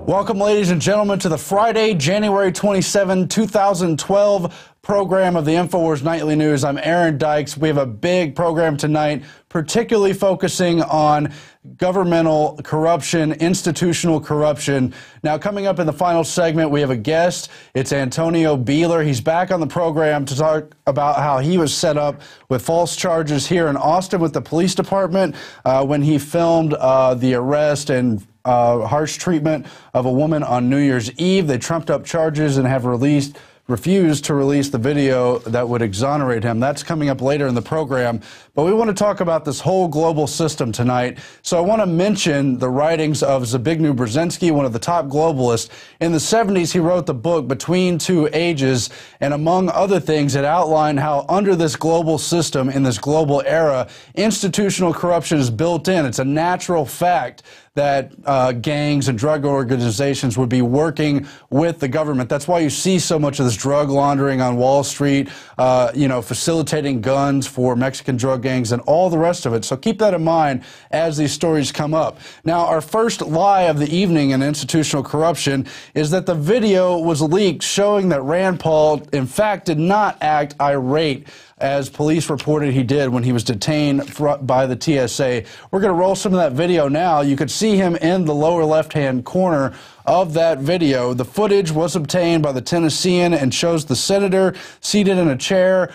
Welcome, ladies and gentlemen, to the Friday, January 27, 2012 program of the INFOWARS Nightly News. I'm Aaron Dykes. We have a big program tonight, particularly focusing on governmental corruption, institutional corruption. Now, coming up in the final segment, we have a guest. It's Antonio Beeler. He's back on the program to talk about how he was set up with false charges here in Austin with the police department when he filmed the arrest and harsh treatment of a woman on New Year's Eve. They trumped up charges and have refused to release the video that would exonerate him. That's coming up later in the program. But we want to talk about this whole global system tonight. So I want to mention the writings of Zbigniew Brzezinski, one of the top globalists. In the 70s, he wrote the book Between Two Ages, and among other things, it outlined how under this global system, in this global era, institutional corruption is built in. It's a natural fact that gangs and drug organizations would be working with the government. That's why you see so much of this drug laundering on Wall Street, facilitating guns for Mexican drug gangs and all the rest of it. So keep that in mind as these stories come up. Now, our first lie of the evening in institutional corruption is that the video was leaked showing that Rand Paul, in fact, did not act irate, as police reported he did when he was detained by the TSA. We're going to roll some of that video now. You could see him in the lower left-hand corner of that video. The footage was obtained by the Tennessean and shows the senator seated in a chair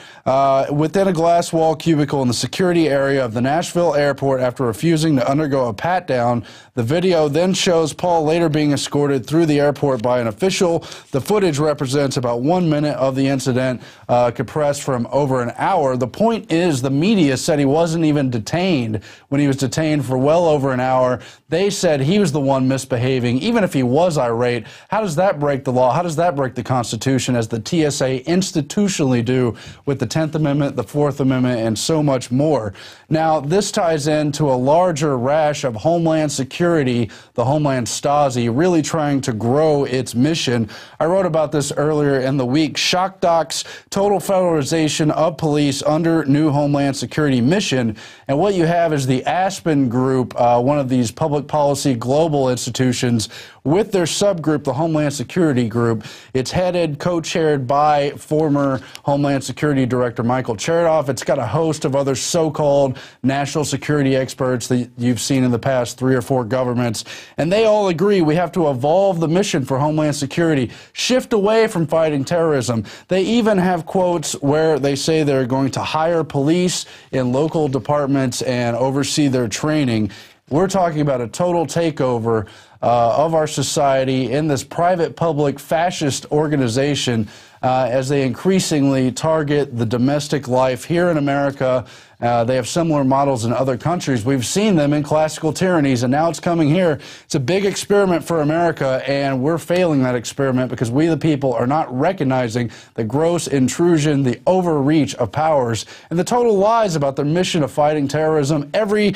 within a glass wall cubicle in the security area of the Nashville airport after refusing to undergo a pat-down. The video then shows Paul later being escorted through the airport by an official. The footage represents about 1 minute of the incident, compressed from over an hour. The point is, the media said he wasn't even detained when he was detained for well over an hour. They said he was the one misbehaving, even if he was irate. How does that break the law? How does that break the Constitution, as the TSA institutionally do with the 10th Amendment, the 4th Amendment, and so much more? Now, this ties into a larger rash of Homeland Security, the Homeland Stasi, really trying to grow its mission. I wrote about this earlier in the week. Shock Doc's total federalization of police under new Homeland Security mission. And what you have is the Aspen Group, one of these public policy global institutions, with their subgroup, the Homeland Security Group. It's headed, co-chaired by former Homeland Security Director Michael Chertoff. It's got a host of other so-called national security experts that you've seen in the past 3 or 4 governments. And they all agree we have to evolve the mission for Homeland Security, shift away from fighting terrorism. They even have quotes where they say they're going to hire police in local departments and oversee their training. We're talking about a total takeover of our society in this private-public fascist organization as they increasingly target the domestic life here in America. They have similar models in other countries. We've seen them in classical tyrannies, and now it's coming here. It's a big experiment for America, and we're failing that experiment because we, the people, are not recognizing the gross intrusion, the overreach of powers, and the total lies about their mission of fighting terrorism. Every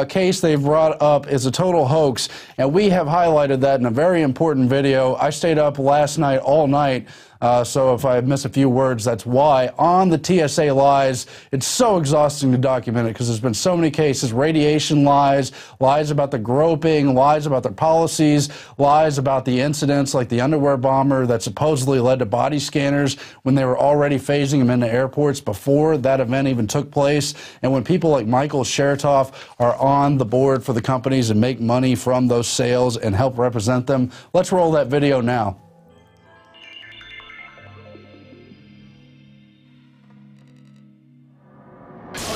case they've brought up is a total hoax, and we have highlighted that in a very important video. I stayed up last night all night. So if I miss a few words, that's why. On the TSA lies, it's so exhausting to document it because there's been so many cases. Radiation lies, lies about the groping, lies about their policies, lies about the incidents like the underwear bomber that supposedly led to body scanners when they were already phasing them into airports before that event even took place. And when people like Michael Chertoff are on the board for the companies and make money from those sales and help represent them, let's roll that video now.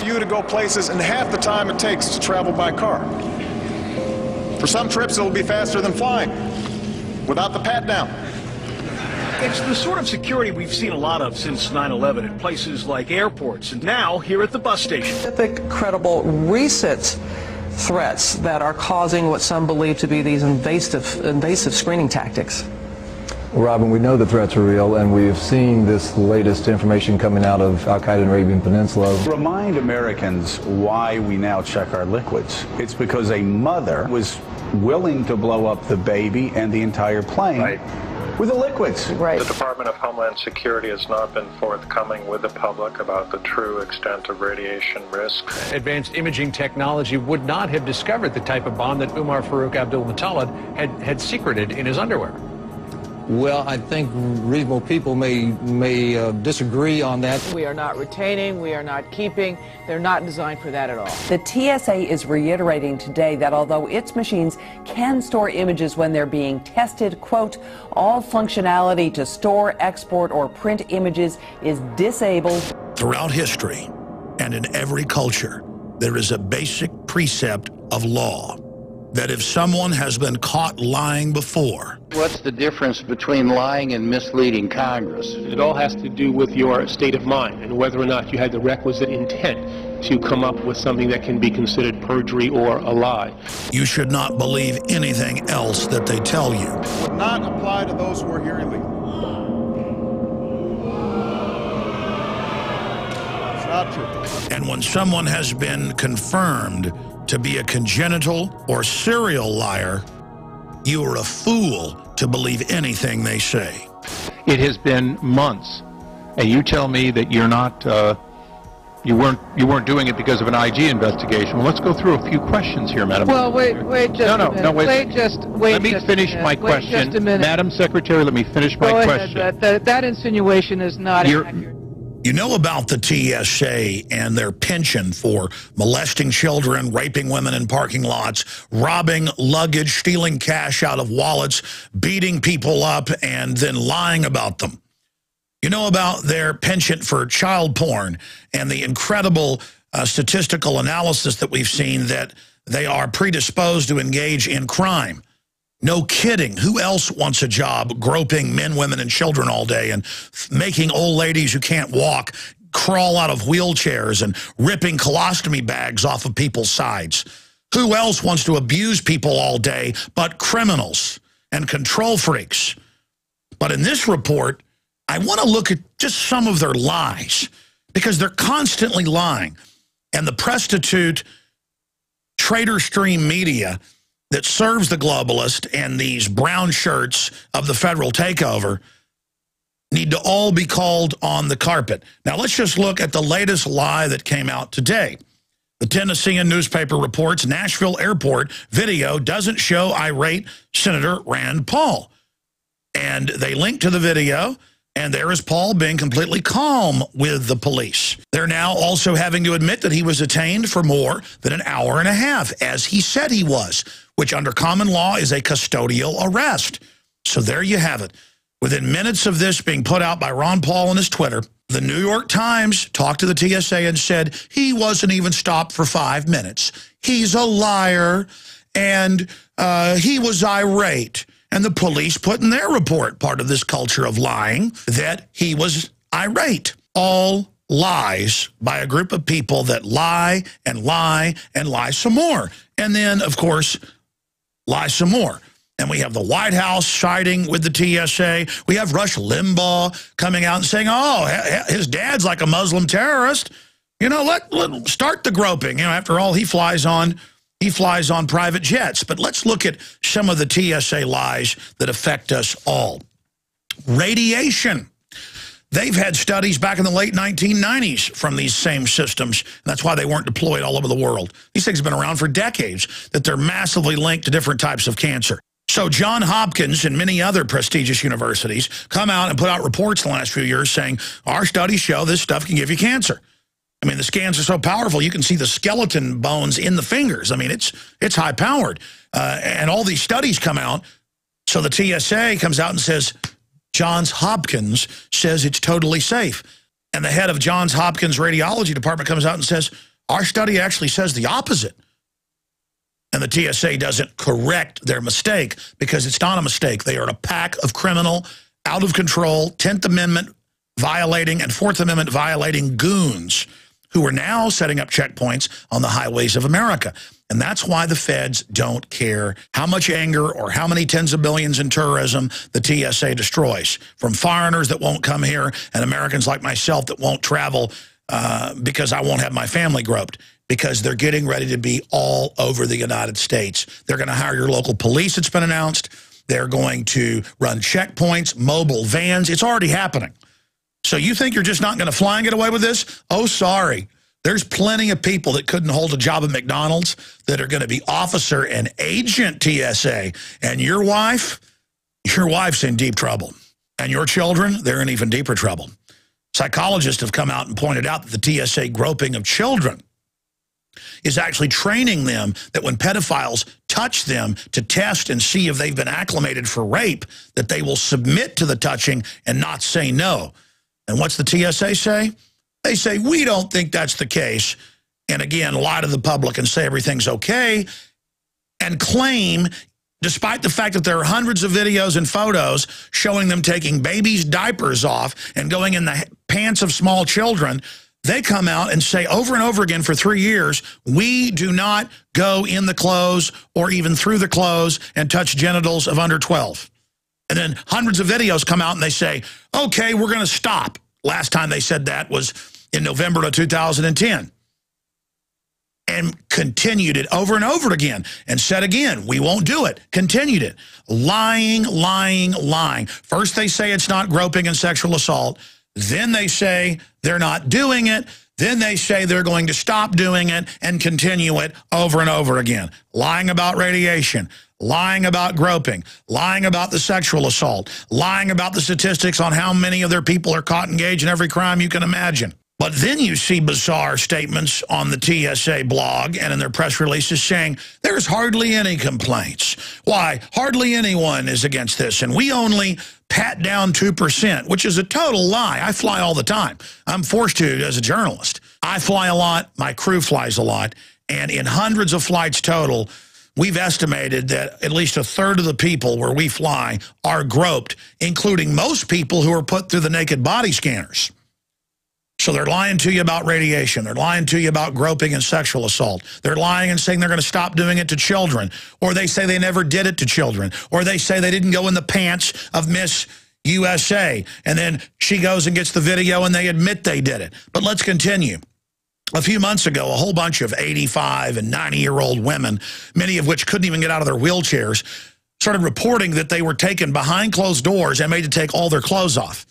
You to go places in half the time it takes to travel by car. For some trips, it'll be faster than flying without the pat-down. It's the sort of security we've seen a lot of since 9/11 at places like airports and now here at the bus station. Specific, credible, recent threats that are causing what some believe to be these invasive screening tactics. Robin, we know the threats are real, and we've seen this latest information coming out of Al-Qaeda and Arabian Peninsula. Remind Americans why we now check our liquids. It's because a mother was willing to blow up the baby and the entire plane with the liquids. Right. The Department of Homeland Security has not been forthcoming with the public about the true extent of radiation risk. Advanced imaging technology would not have discovered the type of bomb that Umar Farouk Abdul-Muttalib had secreted in his underwear. Well, I think reasonable people may disagree on that. We are not retaining, we are not keeping. They're not designed for that at all. The TSA is reiterating today that although its machines can store images when they're being tested, quote, all functionality to store, export, or print images is disabled. Throughout history and in every culture, there is a basic precept of law that if someone has been caught lying before... What's the difference between lying and misleading Congress? It all has to do with your state of mind and whether or not you had the requisite intent to come up with something that can be considered perjury or a lie. You should not believe anything else that they tell you. Would not apply to those who are here illegally. It's not true. And when someone has been confirmed to be a congenital or serial liar, you are a fool to believe anything they say. It has been months, and you tell me that you're not, you weren't doing it because of an IG investigation. Well, let's go through a few questions here, Madam. Well, wait just a minute. No, wait. Let me finish my question. Wait just a minute. Madam Secretary, let me finish my question. That insinuation is not accurate. You know about the TSA and their penchant for molesting children, raping women in parking lots, robbing luggage, stealing cash out of wallets, beating people up, and then lying about them. You know about their penchant for child porn and the incredible statistical analysis that we've seen that they are predisposed to engage in crime. No kidding. Who else wants a job groping men, women, and children all day and making old ladies who can't walk crawl out of wheelchairs and ripping colostomy bags off of people's sides? Who else wants to abuse people all day but criminals and control freaks? But in this report, I want to look at just some of their lies because they're constantly lying. And the prostitute traitor stream media that serves the globalist and these brown shirts of the federal takeover need to all be called on the carpet. Now, let's just look at the latest lie that came out today. The Tennessean newspaper reports Nashville airport video doesn't show irate Senator Rand Paul. And they link to the video, and there is Paul being completely calm with the police. They're now also having to admit that he was detained for more than an hour and a half, as he said he was, which under common law is a custodial arrest. So there you have it. Within minutes of this being put out by Ron Paul on his Twitter, the New York Times talked to the TSA and said he wasn't even stopped for 5 minutes. He's a liar, and he was irate. And the police put in their report, part of this culture of lying, that he was irate. All lies by a group of people that lie and lie and lie some more. And then, of course, lie some more. And we have the White House siding with the TSA. We have Rush Limbaugh coming out and saying, oh, his dad's like a Muslim terrorist. You know, let start the groping. You know, after all, he flies on private jets. But let's look at some of the TSA lies that affect us all. Radiation. They've had studies back in the late 1990s from these same systems. And that's why they weren't deployed all over the world. These things have been around for decades, that they're massively linked to different types of cancer. So Johns Hopkins and many other prestigious universities come out and put out reports in the last few years saying, our studies show this stuff can give you cancer. I mean, the scans are so powerful, you can see the skeleton bones in the fingers. I mean, it's high-powered. And all these studies come out, so the TSA comes out and says, Johns Hopkins says it's totally safe. And the head of Johns Hopkins radiology department comes out and says, our study actually says the opposite. And the TSA doesn't correct their mistake because it's not a mistake. They are a pack of criminal, out-of-control, 10th Amendment violating and 4th Amendment violating goons who are now setting up checkpoints on the highways of America. And that's why the feds don't care how much anger or how many tens of billions in tourism the TSA destroys. From foreigners that won't come here and Americans like myself that won't travel because I won't have my family groped. Because they're getting ready to be all over the United States. They're going to hire your local police, it's been announced. They're going to run checkpoints, mobile vans. It's already happening. So you think you're just not going to fly and get away with this? Oh, sorry. There's plenty of people that couldn't hold a job at McDonald's that are going to be officer and agent TSA. And your wife's in deep trouble. And your children, they're in even deeper trouble. Psychologists have come out and pointed out that the TSA groping of children is actually training them that when pedophiles touch them to test and see if they've been acclimated for rape, that they will submit to the touching and not say no. And what's the TSA say? They say, we don't think that's the case. And again, lie to the public and say everything's okay and claim, despite the fact that there are hundreds of videos and photos showing them taking babies' diapers off and going in the pants of small children, they come out and say over and over again for 3 years, we do not go in the clothes or even through the clothes and touch genitals of under 12. And then hundreds of videos come out and they say, okay, we're going to stop. Last time they said that was in November of 2010. And continued it over and over again and said again, we won't do it. Continued it. Lying, lying, lying. First they say it's not groping and sexual assault. Then they say they're not doing it. Then they say they're going to stop doing it and continue it over and over again. Lying about radiation, lying about groping, lying about the sexual assault, lying about the statistics on how many of their people are caught engaged in every crime you can imagine. But then you see bizarre statements on the TSA blog and in their press releases saying there's hardly any complaints. Why? Hardly anyone is against this, and we only pat down 2%, which is a total lie. I fly all the time. I'm forced to as a journalist. I fly a lot. My crew flies a lot. And in hundreds of flights total, we've estimated that at least a third of the people where we fly are groped, including most people who are put through the naked body scanners. So they're lying to you about radiation. They're lying to you about groping and sexual assault. They're lying and saying they're going to stop doing it to children. Or they say they never did it to children. Or they say they didn't go in the pants of Miss USA. And then she goes and gets the video and they admit they did it. But let's continue. A few months ago, a whole bunch of 85 and 90-year-old women, many of which couldn't even get out of their wheelchairs, started reporting that they were taken behind closed doors and made to take all their clothes off.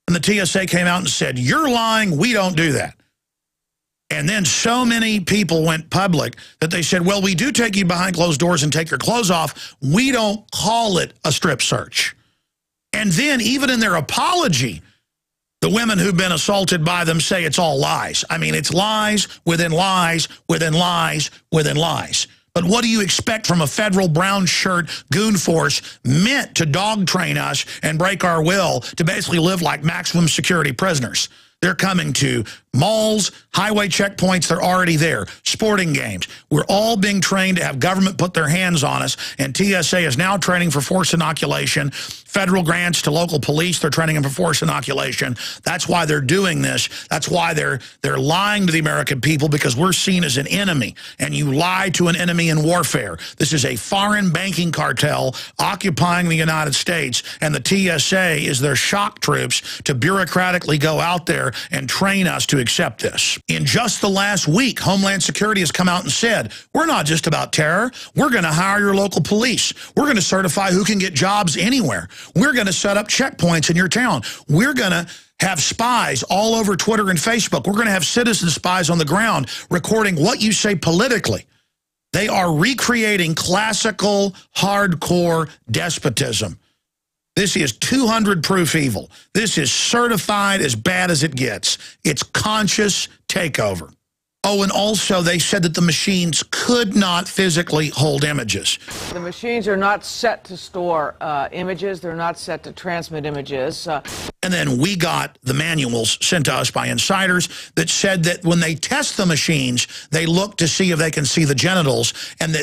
And the TSA came out and said, you're lying, we don't do that. And then so many people went public that they said, well, we do take you behind closed doors and take your clothes off. We don't call it a strip search. And then even in their apology, the women who've been assaulted by them say it's all lies. I mean, it's lies within lies within lies within lies. But what do you expect from a federal brown shirt goon force meant to dog train us and break our will to basically live like maximum security prisoners? They're coming to malls, highway checkpoints, they're already there. Sporting games. We're all being trained to have government put their hands on us, and TSA is now training for forced inoculation. Federal grants to local police, they're training them for forced inoculation. That's why they're doing this. That's why they're lying to the American people, because we're seen as an enemy, and you lie to an enemy in warfare. This is a foreign banking cartel occupying the United States, and the TSA is their shock troops to bureaucratically go out there and train us to accept this. In just the last week, Homeland Security has come out and said, we're not just about terror. We're going to hire your local police. We're going to certify who can get jobs anywhere. We're going to set up checkpoints in your town. We're going to have spies all over Twitter and Facebook. We're going to have citizen spies on the ground recording what you say politically. They are recreating classical, hardcore despotism. This is 200 proof evil. This is certified as bad as it gets. It's conscious takeover. Oh, and also they said that the machines could not physically hold images. The machines are not set to store images. They're not set to transmit images. And then we got the manuals sent to us by insiders that said that when they test the machines, they look to see if they can see the genitals, and that